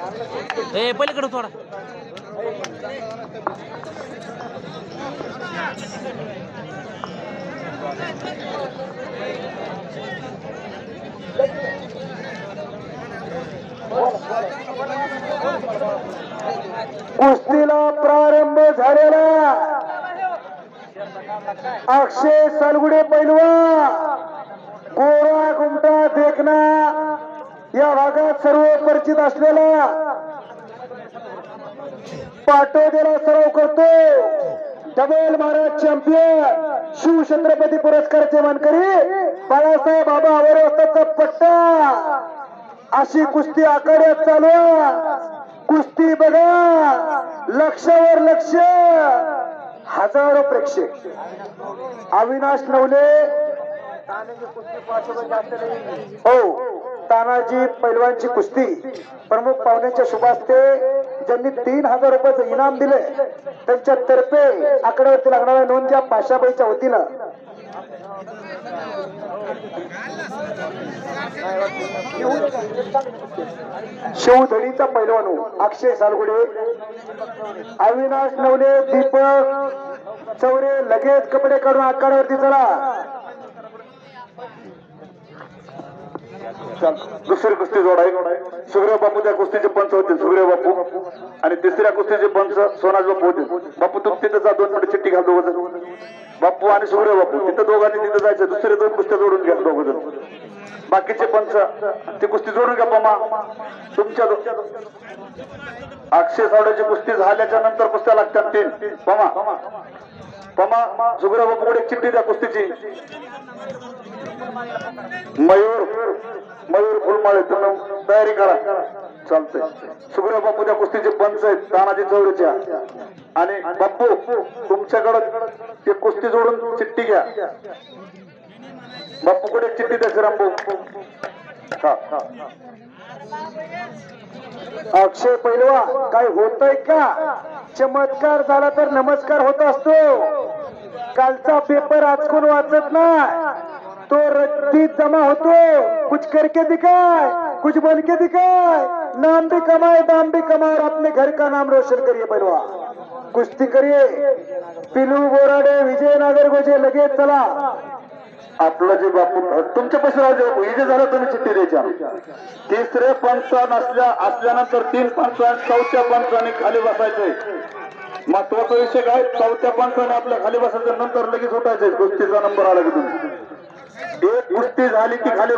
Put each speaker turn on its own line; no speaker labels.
ए पलीकडे थोडा
कुस्तीला प्रारंभ झालेला अक्षय सलगुडे पैलवान गोरा गुमटा देखना या भागात सर्व परिचित असलेला पाटोदेला सराव करतो डबल महाराज चॅम्पियन शिवछत्रपती पुरस्काराचे मानकरी बाळासाहेब बाबा आवरवताचा पट्टा अशी कुस्ती आखाड्यात चालू आहे। कुस्ती बघा लक्षावर लक्ष हजारो प्रेक्षक अविनाश नवले हो तानाजी पैलवानची कुस्ती प्रमुख पाहुण्यांच्या शुभास्ते ज्यांनी 3000 रुपयाचं इनाम दिले त्यांच्या तर्फे आकड्यावरती लागणाऱ्या नोंद ज्या पाशाबाईच्या वतीनं शिवधडीचा पैलवान अक्षय सालगुडे अविनाश नवले दीपक चौरे लगेच कपडे काढून आकारावरती चला।
दुसरी कुस्ती जोड आहे सुग्रीव बापू त्या कुस्तीचे पंच होते सुग्रीव बापू आणि तिसऱ्या कुस्तीचे पंच सोनाज बापू होते। बापू तू तिथं जा 2 मिनिट चिठ्ठी घाल दोघं बापू आणि सुग्रीव बापू तिथं दोघांनी तिथं जायचं दुसरे 2 कुस्त्या जोडून घ्या दोघं जण बाकीचे पंच ती कुस्ती जोडून घ्या पमा तुमच्या अक्षय सावड्याची कुस्ती झाल्याच्या नंतर कुस्त्या लागतात 3 पमा पमा सुग्रीव बापूकडे चिठ्ठी द्या कुस्तीची मयूर फुलमाळे तुम्ही तयारी करा चालतंय। सुग्रीव बापू त्या कुस्तीचे पंच आहेत तानाजी चौरेच्या आणि बापू तुमच्याकडे ते कुस्ती जोडून चिठ्ठी घ्या बापूकडे चिठ्ठी द्या श्रीराम
अक्षय पैलवान काय होतय का चमत्कार झाला तर नमस्कार होत असतो। कालचा पेपर आजकून वाचत नाही तो रद्दीत जमा होतो कुछ करके दिखाए कुछ बन के दिखाए नाम भी कमाए दाम भी कमाए अपने घर का नाम रोशन करिए पैलवान कुस्ती करिए पिलू बोराडे विजय नागरगोजे लगेच चला
आपलं जे बापू तुमच्या पैसे राहू बापू हे जे झालं तुम्ही चिठ्ठी द्यायच्या तिसरे पंच असल्यानंतर 3 पंच 4थ्या पंचाने खाली बसायचंय। महत्वाचा विषय काय 4थ्या पंचाने आपल्या खाली बसायचं नंतर लगेच उठायचंय कुस्तीचा नंबर आला की तुम्ही एक कुस्ती झाली की खाली